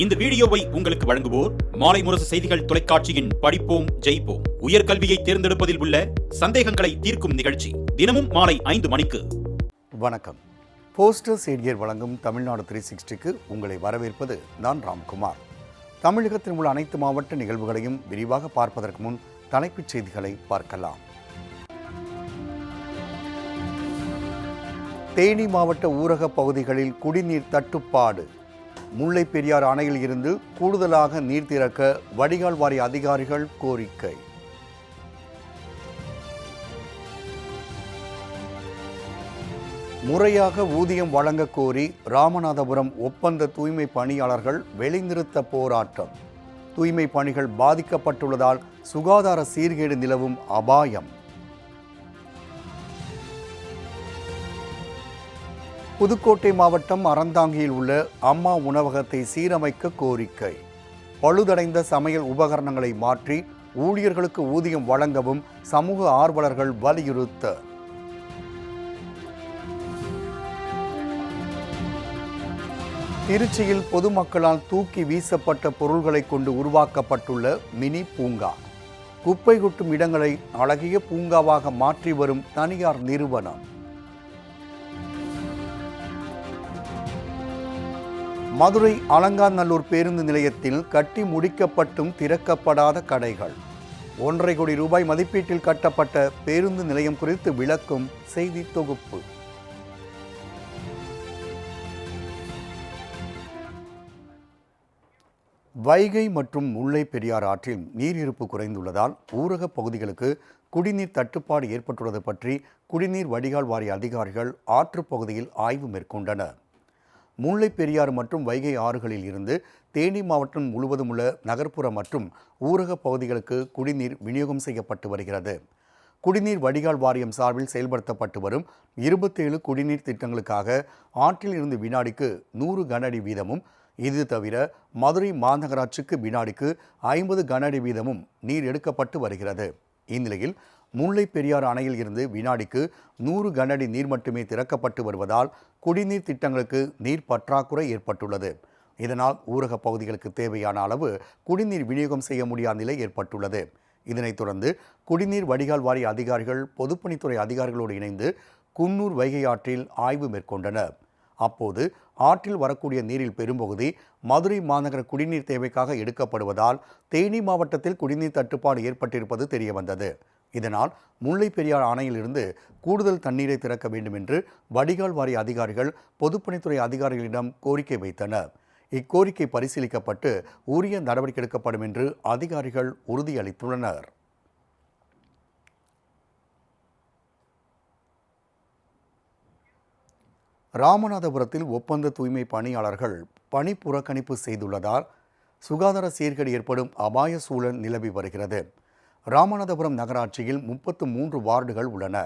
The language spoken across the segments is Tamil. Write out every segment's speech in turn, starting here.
இந்த வீடியோவை உங்களுக்கு வழங்குவோர் மாலை முரசு செய்திகள் தொலைக்காட்சியின் படிப்போம் ஜெயிப்போம் உயர்கல்வியை தேர்ந்தெடுப்பதில் உள்ள சந்தேகங்களை தீர்க்கும் நிகழ்ச்சி தினமும் மாலை 5 மணிக்கு. வணக்கம். போஸ்டர் சேடியர் வழங்கும் தமிழ்நாடு 360க்கு உங்களை வரவேற்பது நான் ராம்குமார். தமிழகத்தில் உள்ள அனைத்து மாவட்ட நிகழ்வுகளையும் விரிவாக பார்ப்பதற்கு முன் தலைப்புச் செய்திகளை பார்க்கலாம். தேனி மாவட்ட ஊரக பகுதிகளில் குடிநீர் தட்டுப்பாடு. முல்லை பெரியாறு அணையில் இருந்து கூடுதலாக நீர் திறக்க வடிகால் வாரிய அதிகாரிகள் கோரிக்கை. முறையாக ஊதியம் வழங்க கோரி ராமநாதபுரம் ஒப்பந்த தூய்மை பணியாளர்கள் வெளிநிறுத்த போராட்டம். தூய்மை பணிகள் பாதிக்கப்பட்டுள்ளதால் சுகாதார சீர்கேடு நிலவும் அபாயம். புதுக்கோட்டை மாவட்டம் அறந்தாங்கியில் உள்ள அம்மா உணவகத்தை சீரமைக்க கோரிக்கை. பழுதடைந்த சமையல் உபகரணங்களை மாற்றி ஊழியர்களுக்கு ஊதியம் வழங்கவும் சமூக ஆர்வலர்கள் வலியுறுத்த. திருச்சியில் பொதுமக்களால் தூக்கி வீசப்பட்ட பொருள்களை கொண்டு உருவாக்கப்பட்டுள்ள மினி பூங்கா. குப்பை கொட்டும் இடங்களை அழகிய பூங்காவாக மாற்றி வரும் தனியார் நிறுவனம். மதுரை அலங்காநல்லூர் பேருந்து நிலையத்தில் கட்டி முடிக்கப்பட்டும் திறக்கப்படாத கடைகள். 1.5 கோடி ரூபாய் மதிப்பீட்டில் கட்டப்பட்ட பேருந்து நிலையம் குறித்து விளக்கும் செய்தி தொகுப்பு. வைகை மற்றும் முல்லை பெரியாறு ஆற்றில் நீர் இருப்பு குறைந்துள்ளதால் ஊரக பகுதிகளுக்கு குடிநீர் தட்டுப்பாடு ஏற்பட்டுள்ளது பற்றி குடிநீர் வடிகால் வாரிய அதிகாரிகள் ஆற்றுப் பகுதியில் ஆய்வு மேற்கொண்டனர். முல்லை பெரியாறு மற்றும் வைகை ஆறுகளில் இருந்து தேனி மாவட்டம் முழுவதும் உள்ள நகர்ப்புற மற்றும் ஊரக பகுதிகளுக்கு குடிநீர் விநியோகம் செய்யப்பட்டு வருகிறது. குடிநீர் வடிகால் வாரியம் சார்பில் செயல்படுத்தப்பட்டு வரும் 27 குடிநீர் திட்டங்களுக்காக ஆற்றில் இருந்து வினாடிக்கு 100 கன அடி வீதமும், இது தவிர மதுரை மாநகராட்சிக்கு வினாடிக்கு 50 கன அடி வீதமும் நீர் எடுக்கப்பட்டு வருகிறது. இந்நிலையில் முல்லை பெரியாறு அணையில் இருந்து வினாடிக்கு 100 கன அடி நீர் மட்டுமே திறக்கப்பட்டு வருவதால் குடிநீர் திட்டங்களுக்கு நீர் பற்றாக்குறை ஏற்பட்டுள்ளது. இதனால் ஊரக பகுதிகளுக்கு தேவையான அளவு குடிநீர் விநியோகம் செய்ய முடியாத நிலை ஏற்பட்டுள்ளது. இதனைத் தொடர்ந்து குடிநீர் வடிகால் வாரிய அதிகாரிகள் பொதுப்பணித்துறை அதிகாரிகளோடு இணைந்து குன்னூர் வைகை ஆற்றில் ஆய்வு மேற்கொண்டனர். அப்போது ஆற்றில் வரக்கூடிய நீரில் பெரும்பகுதி மதுரை மாநகர குடிநீர் தேவைக்காக எடுக்கப்படுவதால் தேனி மாவட்டத்தில் குடிநீர் தட்டுப்பாடு ஏற்பட்டிருப்பது தெரியவந்தது. இதனால் முல்லை பெரியாறு அணையிலிருந்து கூடுதல் தண்ணீரை திறக்க வேண்டும் என்று வடிகால் வாரிய அதிகாரிகள் பொதுப்பணித்துறை அதிகாரிகளிடம் கோரிக்கை வைத்தனர். இக்கோரிக்கை பரிசீலிக்கப்பட்டு உரிய நடவடிக்கை எடுக்கப்படும் என்று அதிகாரிகள் உறுதியளித்துள்ளனர். ராமநாதபுரத்தில் ஒப்பந்த தூய்மை பணியாளர்கள் பணி புறக்கணிப்பு செய்துள்ளதால் சுகாதார சீர்கேடு ஏற்படும் அபாய சூழல் நிலவி வருகிறது. ராமநாதபுரம் நகராட்சியில் 33 வார்டுகள் உள்ளன.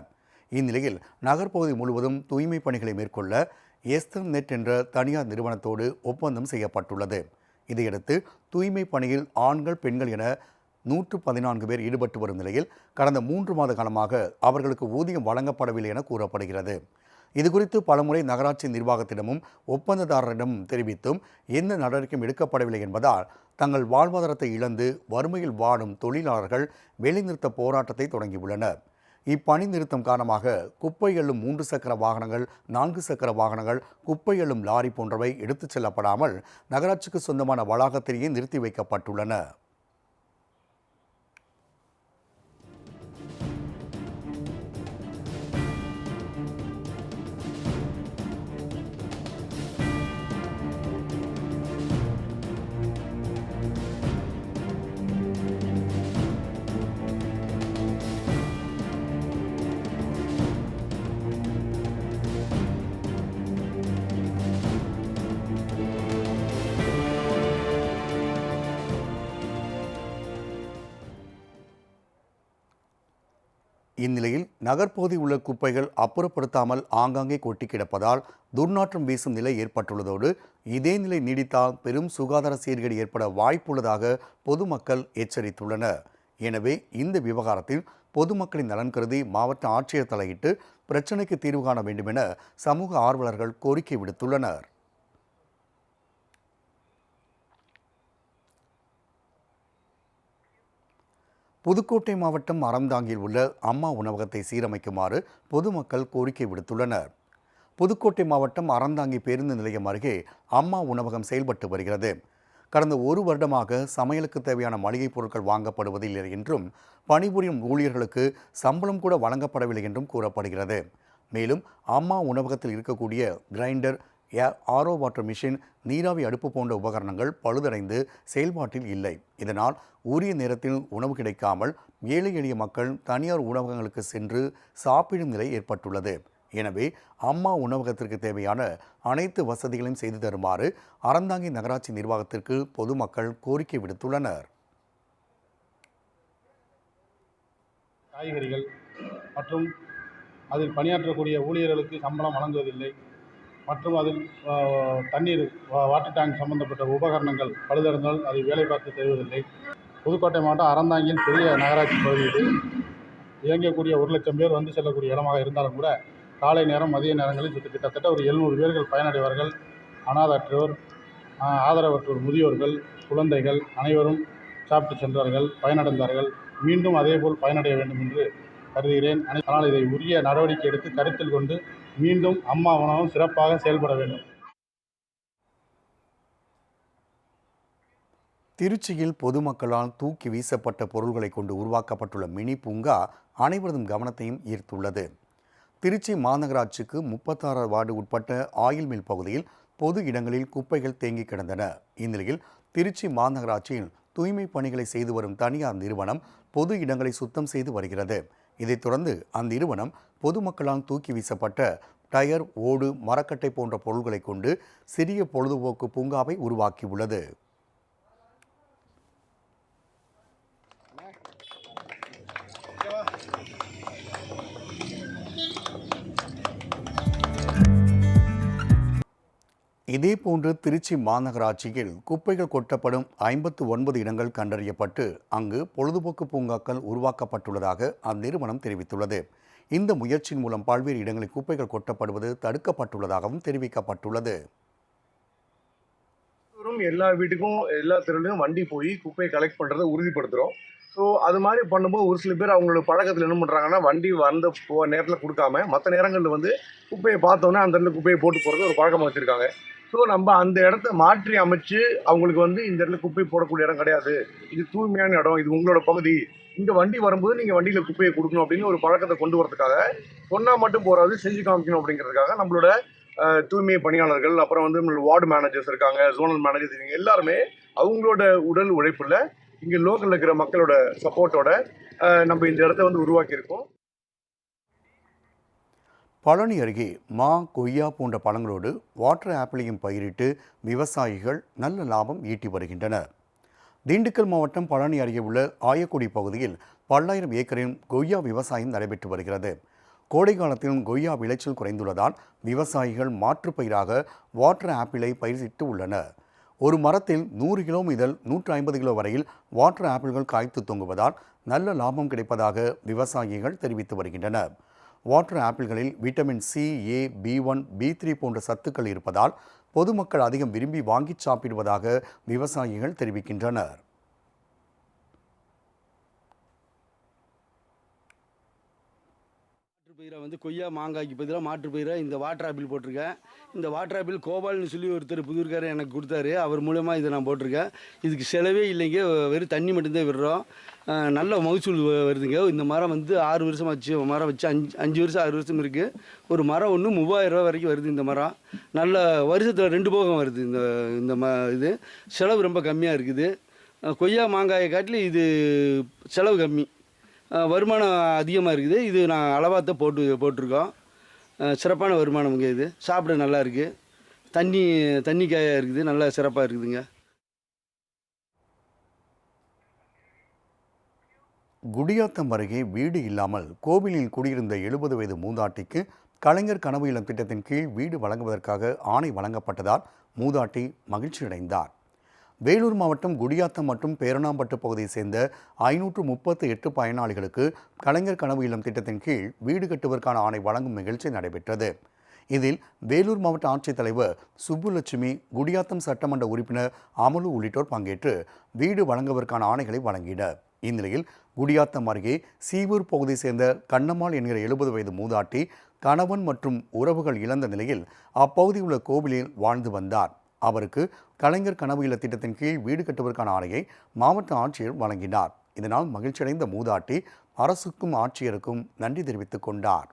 இந்நிலையில் நகர்ப்பகுதி முழுவதும் தூய்மை பணிகளை மேற்கொள்ள எஸ்தர் நெட் என்ற தனியார் நிறுவனத்தோடு ஒப்பந்தம் செய்யப்பட்டுள்ளது. இதையடுத்து தூய்மை பணியில் ஆண்கள் பெண்கள் என 114 பேர் ஈடுபட்டு வரும் நிலையில் கடந்த 3 மாத காலமாக அவர்களுக்கு ஊதியம் வழங்கப்படவில்லை என கூறப்படுகிறது. இதுகுறித்து பலமுறை நகராட்சி நிர்வாகத்திடமும் ஒப்பந்ததாரரிடமும் தெரிவித்தும் எந்த நடவடிக்கையும் எடுக்கப்படவில்லை என்பதால் தங்கள் வாழ்வாதாரத்தை இழந்து வறுமையில் வாடும் தொழிலாளர்கள் வேலைநிறுத்த போராட்டத்தை தொடங்கியுள்ளனர். இப்பணி நிறுத்தம் காரணமாக குப்பை எள்ளும் 3 சக்கர வாகனங்கள், 4 சக்கர வாகனங்கள், குப்பை எள்ளும் லாரி போன்றவை எடுத்துச் செல்லப்படாமல் நகராட்சிக்கு சொந்தமான வளாகத்திலேயே நிறுத்தி வைக்கப்பட்டுள்ளன. இந்நிலையில் நகர்ப்பகுதி உள்ள குப்பைகள் அப்புறப்படுத்தாமல் ஆங்காங்கே கொட்டி கிடப்பதால் துர்நாற்றம் வீசும் நிலை ஏற்பட்டுள்ளதோடு இதே நிலை நீடித்தால் பெரும் சுகாதார சீர்கேடு ஏற்பட வாய்ப்புள்ளதாக பொதுமக்கள் எச்சரித்துள்ளனர். எனவே இந்த விவகாரத்தில் பொதுமக்களின் நலன் கருதி மாவட்ட ஆட்சியர் தலையிட்டு பிரச்சினைக்கு தீர்வு காண வேண்டும் என சமூக ஆர்வலர்கள் கோரிக்கை விடுத்துள்ளனர். புதுக்கோட்டை மாவட்டம் அறந்தாங்கியில் உள்ள அம்மா உணவகத்தை சீரமைக்குமாறு பொதுமக்கள் கோரிக்கை விடுத்துள்ளனர். புதுக்கோட்டை மாவட்டம் அறந்தாங்கி பேருந்து நிலையம் அருகே அம்மா உணவகம் செயல்பட்டு வருகிறது. கடந்த ஒரு வருடமாக சமையலுக்கு தேவையான மளிகைப் பொருட்கள் வாங்கப்படுவதில்லை என்றும் பணிபுரியும் ஊழியர்களுக்கு சம்பளம் கூட வழங்கப்படவில்லை என்றும் கூறப்படுகிறது. மேலும் அம்மா உணவகத்தில் இருக்கக்கூடிய கிரைண்டர், ஆரோ வாட்டர் மிஷின், நீராவி அடுப்பு போன்ற உபகரணங்கள் பழுதடைந்து செயல்பாட்டில் இல்லை. இதனால் உரிய நேரத்தில் உணவு கிடைக்காமல் ஏழை எளிய மக்கள் தனியார் உணவகங்களுக்கு சென்று சாப்பிடும் நிலை ஏற்பட்டுள்ளது. எனவே அம்மா உணவகத்திற்கு தேவையான அனைத்து வசதிகளையும் செய்து தருமாறு அறந்தாங்கி நகராட்சி நிர்வாகத்திற்கு பொதுமக்கள் கோரிக்கை விடுத்துள்ளனர். காய்கறிகள் மற்றும் அதில் பணியாற்றக்கூடிய ஊழியர்களுக்கு சம்பளம் வழங்குவதில்லை மற்றும் அதில் தண்ணீர் வாட்டர் டேங்க் சம்பந்தப்பட்ட உபகரணங்கள் பழுதடைந்தால் அதை வேலை பார்த்து தருவதில்லை. புதுக்கோட்டை மாவட்டம் அறந்தாங்கியில் பெரிய நகராட்சி பகுதியில் இயங்கக்கூடிய 1,00,000 பேர் வந்து செல்லக்கூடிய இடமாக இருந்தாலும் கூட காலை நேரம் மதிய நேரங்களில் கிட்டத்தட்ட ஒரு 700 பேர்கள் பயனடைவார்கள். அனாதற்றோர், ஆதரவற்றோர், முதியோர்கள், குழந்தைகள் அனைவரும் சாப்பிட்டு சென்றார்கள், பயனடைந்தார்கள். மீண்டும் அதேபோல் பயனடைய வேண்டும் என்று கருதுகிறேன். ஆனால் இதை உரிய நடவடிக்கை எடுத்து கருத்தில் கொண்டு மீண்டும் அம்மா உணவகம் சிறப்பாக செயல்பட வேண்டும். திருச்சியில் பொதுமக்களால் தூக்கி வீசப்பட்ட பொருள்களை கொண்டு உருவாக்கப்பட்டுள்ள மினி பூங்கா அனைவரதும் கவனத்தையும் ஈர்த்துள்ளது. திருச்சி மாநகராட்சிக்கு 36 வார்டு உட்பட்ட ஆயில் மில் பகுதியில் பொது இடங்களில் குப்பைகள் தேங்கி கிடந்தன. இந்நிலையில் திருச்சி மாநகராட்சியில் தூய்மை பணிகளை செய்து வரும் தனியார் நிறுவனம் பொது இடங்களை சுத்தம் செய்து வருகிறது. இதைத் தொடர்ந்து அந்நிறுவனம் பொதுமக்களால் தூக்கி வீசப்பட்ட டயர், ஓடு, மரக்கட்டை போன்ற பொருட்களை கொண்டு சிறிய பொழுதுபோக்கு பூங்காவை உருவாக்கியுள்ளது. இதேபோன்று திருச்சி மாநகராட்சியில் குப்பைகள் கொட்டப்படும் 59 இடங்கள் கண்டறியப்பட்டு அங்கு பொழுதுபோக்கு பூங்காக்கள் உருவாக்கப்பட்டுள்ளதாக அந்நிறுவனம் தெரிவித்துள்ளது. இந்த முயற்சியின் மூலம் பல்வேறு இடங்களில் குப்பைகள் கொட்டப்படுவது தடுக்கப்பட்டுள்ளதாகவும் தெரிவிக்கப்பட்டுள்ளது. எல்லா வீட்டுக்கும் எல்லா தெருவிலையும் வண்டி போய் குப்பையை கலெக்ட் பண்ணுறதை உறுதிப்படுத்துகிறோம். ஸோ அது மாதிரி பண்ணும்போது ஒரு சில பேர் அவங்களோட பழக்கத்தில் என்ன பண்ணுறாங்கன்னா, வண்டி வந்த நேரத்தில் கொடுக்காம மற்ற நேரங்களில் வந்து குப்பையை பார்த்தோன்னே அந்த இடத்துல குப்பையை போட்டு போகிறது ஒரு பழக்கமாக வச்சுருக்காங்க. ஸோ நம்ம அந்த இடத்த மாற்றி அமைச்சு அவங்களுக்கு வந்து இந்த இடத்துல குப்பை போடக்கூடிய இடம் கிடையாது, இது தூய்மையான இடம், இது உங்களோட பகுதி, இங்கே வண்டி வரும்போது நீங்கள் வண்டியில் குப்பையை கொடுக்கணும் அப்படின்னு ஒரு பழக்கத்தை கொண்டு வரதுக்காக, சொன்னால் மட்டும் போகாது செஞ்சு காமிக்கணும் அப்படிங்கிறதுக்காக நம்மளோட தூய்மை பணியாளர்கள், அப்புறம் வந்து நம்மளோட வார்டு மேனேஜர்ஸ் இருக்காங்க, ஜோனல் மேனேஜர்ஸ், இவங்க எல்லாருமே அவங்களோட உடல் உழைப்பில் இங்கே லோக்கலில் இருக்கிற மக்களோட சப்போர்ட்டோட நம்ம இந்த இடத்த வந்து உருவாக்கியிருக்கோம். பழனி அருகே மா, கொய்யா போன்ற பழங்களோடு வாட்டர் ஆப்பிளையும் பயிரிட்டு விவசாயிகள் நல்ல லாபம் ஈட்டி வருகின்றனர். திண்டுக்கல் மாவட்டம் பழனி அருகே உள்ள ஆயக்குடி பகுதியில் பல்லாயிரம் ஏக்கரில் கொய்யா விவசாயம் நடைபெற்று வருகிறது. கோடை காலத்தில் கொய்யா விளைச்சல் குறைந்துள்ளதால் விவசாயிகள் மாற்றுப்பயிராக வாட்டர் ஆப்பிளை பயிரிட்டு உள்ளனர். ஒரு மரத்தில் 100 கிலோ முதல் 150 கிலோ வரையில் வாட்டர் ஆப்பிள்கள் காய்த்து தொங்குவதால் நல்ல லாபம் கிடைப்பதாக விவசாயிகள் தெரிவித்து வருகின்றனர். வாட்டர் ஆப்பிள்களில் விட்டமின் சி, ஏ, B1, B3 போன்ற சத்துக்கள் இருப்பதால் பொதுமக்கள் அதிகம் விரும்பி வாங்கி சாப்பிடுவதாக விவசாயிகள் தெரிவிக்கின்றனர். மாற்றுப்பயிரை வந்து கொய்யா, மாங்காய்க்கு பதிலாக மாற்றுப்பயிரை இந்த வாட்டர் ஆப்பிள் போட்டிருக்கேன். இந்த வாட்டர் ஆப்பிள் கோபால்னு சொல்லி ஒருத்தர் புதூர்காரர் எனக்கு கொடுத்தாரு. அவர் மூலமாக இதை நான் போட்டிருக்கேன். இதுக்கு செலவே இல்லைங்க, வெறும் தண்ணி மட்டும்தான் விடுறோம். நல்ல மகசூல் வருதுங்க. இந்த மரம் வந்து 6 வருஷம் ஆச்சு. மரம் வச்சு 5 வருஷம் 6 வருஷம் இருக்குது. ஒரு மரம் ஒன்று 3000 ரூபா வரைக்கும் வருது. இந்த மரம் நல்ல வருஷத்தில் 2 போகம் வருது. இந்த இது செலவு ரொம்ப கம்மியாக இருக்குது. கொய்யா, மாங்காயை காட்டிலும் இது செலவு கம்மி, வருமானம் அதிகமாக இருக்குது. இது நான் அளவாக போட்டிருக்கோம். சிறப்பான வருமானமுங்க. இது சாப்பிட நல்லா இருக்குது. தண்ணி காயாக இருக்குது, நல்லா சிறப்பாக இருக்குதுங்க. குடியாத்தம் அருகே வீடு இல்லாமல் கோவிலில் குடியிருந்த 70 வயது மூதாட்டிக்கு கலைஞர் கனவு இல்லம் திட்டத்தின் கீழ் வீடு வழங்குவதற்காக ஆணை வழங்கப்பட்டதால் மூதாட்டி மகிழ்ச்சியடைந்தார். வேலூர் மாவட்டம் குடியாத்தம் மற்றும் பேரணாம்பட்டு பகுதியைச் சேர்ந்த 538 பயனாளிகளுக்கு கலைஞர் கனவு இல்லம் திட்டத்தின் கீழ் வீடு கட்டுவதற்கான ஆணை வழங்கும் நிகழ்ச்சி நடைபெற்றது. இதில் வேலூர் மாவட்ட ஆட்சித்தலைவர் சுப்புலட்சுமி, குடியாத்தம் சட்டமன்ற உறுப்பினர் அமலு உள்ளிட்டோர் பங்கேற்று வீடு வழங்குவதற்கான ஆணைகளை வழங்கினர். இந்நிலையில் குடியாத்தம் அருகே சீவூர் பகுதியை சேர்ந்த கண்ணம்மாள் என்கிற 70 வயது மூதாட்டி கணவன் மற்றும் உறவுகள் இழந்த நிலையில் அப்பகுதியில் உள்ள கோவிலில் வாழ்ந்து வந்தார். அவருக்கு கலைஞர் கனவு இல்ல திட்டத்தின் கீழ் வீடு கட்டுவதற்கான ஆணையை மாவட்ட ஆட்சியர் வழங்கினார். இதனால் மகிழ்ச்சியடைந்த மூதாட்டி அரசுக்கும் ஆட்சியருக்கும் நன்றி தெரிவித்துக் கொண்டார்.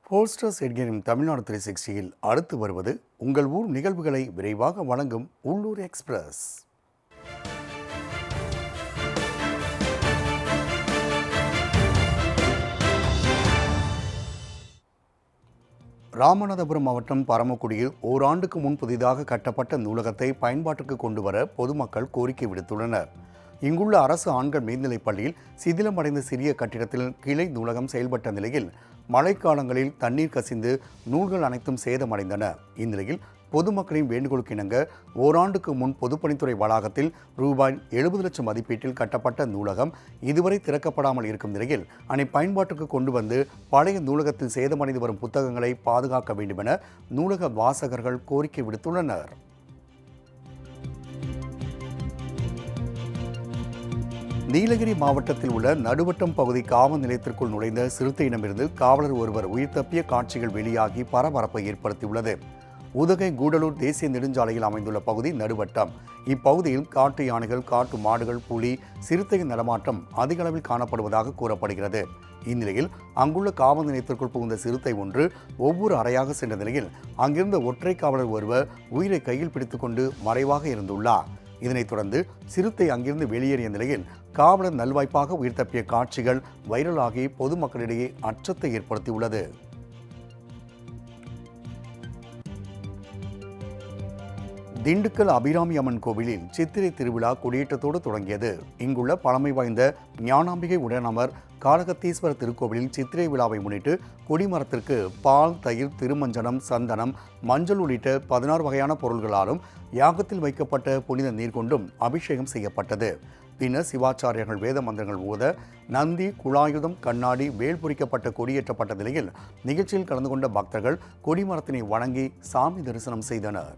போஸ்டர்ஸ் என்கிற தமிழ்நாடு 360யில் அடுத்து வருவது உங்கள் ஊர் நிகழ்வுகளை விரைவாக வழங்கும் உள்ளூர் எக்ஸ்பிரஸ். ராமநாதபுரம் மாவட்டம் பரமக்குடியில் ஓராண்டுக்கு முன் புதிதாக கட்டப்பட்ட நூலகத்தை பயன்பாட்டுக்கு கொண்டு வர பொதுமக்கள் கோரிக்கை விடுத்துள்ளனர். இங்குள்ள அரசு ஆண்கள் மேல்நிலைப் பள்ளியில் சிதிலமடைந்த சிறிய கட்டிடத்தில் கிளை நூலகம் செயல்பட்ட நிலையில் மழைக்காலங்களில் தண்ணீர் கசிந்து நூல்கள் அனைத்தும் சேதமடைந்தன. இந்நிலையில் பொதுமக்களின் வேண்டுகோளுக்கு இணங்க ஓராண்டுக்கு முன் பொதுப்பணித்துறை வளாகத்தில் ரூபாய் 70 லட்சம் மதிப்பீட்டில் கட்டப்பட்ட நூலகம் இதுவரை திறக்கப்படாமல் இருக்கும் நிலையில் அதனை பயன்பாட்டுக்கு கொண்டு வந்து பழைய நூலகத்தில் சேதமடைந்து வரும் புத்தகங்களை பாதுகாக்க வேண்டும் என நூலக வாசகர்கள் கோரிக்கை விடுத்துள்ளனர். நீலகிரி மாவட்டத்தில் உள்ள நடுவட்டம் பகுதி காவல் நிலையத்திற்குள் நுழைந்த சிறுத்தையிடமிருந்து காவலர் ஒருவர் உயிர் தப்பிய காட்சிகள் வெளியாகி பரபரப்பை ஏற்படுத்தியுள்ளது. உதகை கூடலூர் தேசிய நெடுஞ்சாலையில் அமைந்துள்ள பகுதி நடுவட்டம். இப்பகுதியில் காட்டு யானைகள், காட்டு மாடுகள், புலி, சிறுத்தையின் நடமாட்டம் அதிக அளவில் காணப்படுவதாக கூறப்படுகிறது. இந்நிலையில் அங்குள்ள காவல் நிலையத்திற்குள் புகுந்த சிறுத்தை ஒன்று ஒவ்வொரு அறையாக சென்ற நிலையில் அங்கிருந்த ஒற்றை காவலர் ஒருவர் உயிரை கையில் பிடித்துக்கொண்டு மறைவாக இருந்துள்ளார். இதனைத் தொடர்ந்து சிறுத்தை அங்கிருந்து வெளியேறிய நிலையில் காவலர் நல்வாய்ப்பாக உயிர் தப்பிய காட்சிகள் வைரலாகி பொதுமக்களிடையே அச்சத்தை ஏற்படுத்தியுள்ளது. திண்டுக்கல் அபிராமி அம்மன் கோவிலில் சித்திரை திருவிழா கொடியேற்றத்தோடு தொடங்கியது. இங்குள்ள பழமை வாய்ந்த ஞானாம்பிகை உடனமர் காளகத்தீஸ்வரர் திருக்கோவிலில் சித்திரை விழாவை முன்னிட்டு கொடிமரத்திற்கு பால், தயிர், திருமஞ்சனம், சந்தனம், மஞ்சள் உள்ளிட்ட 16 வகையான பொருள்களாலும் யாகத்தில் வைக்கப்பட்ட புனித நீர் கொண்டும் அபிஷேகம் செய்யப்பட்டது. பின்னர் சிவாச்சாரியர்கள் வேத மந்திரங்கள் ஓத நந்தி, குழாயுதம், கண்ணாடி, வேல் பொறிக்கப்பட்ட கொடியேற்றப்பட்ட நிலையில் நிகழ்ச்சியில் கலந்து கொண்ட பக்தர்கள் கொடிமரத்தினை வணங்கி சாமி தரிசனம் செய்தனர்.